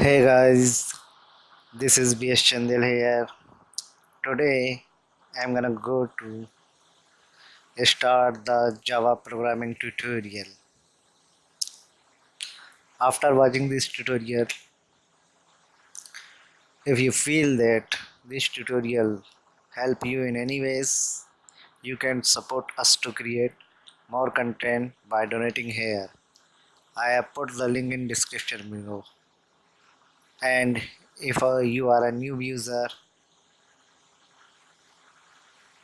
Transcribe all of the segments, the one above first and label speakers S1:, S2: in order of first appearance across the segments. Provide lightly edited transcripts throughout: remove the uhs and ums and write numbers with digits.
S1: Hey guys, this is BS Chandil here. Today I'm gonna go to start the Java programming tutorial. After watching this tutorial, if you feel that this tutorial help you in any ways, you can support us to create more content by donating here. I have put the link in description below. And if you are a new user,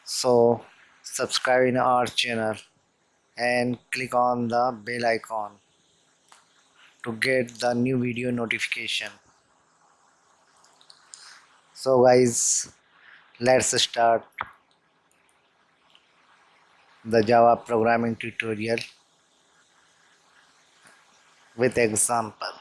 S1: so subscribe in our channel and click on the bell icon to get the new video notification. So guys, let's start the Java programming tutorial with example.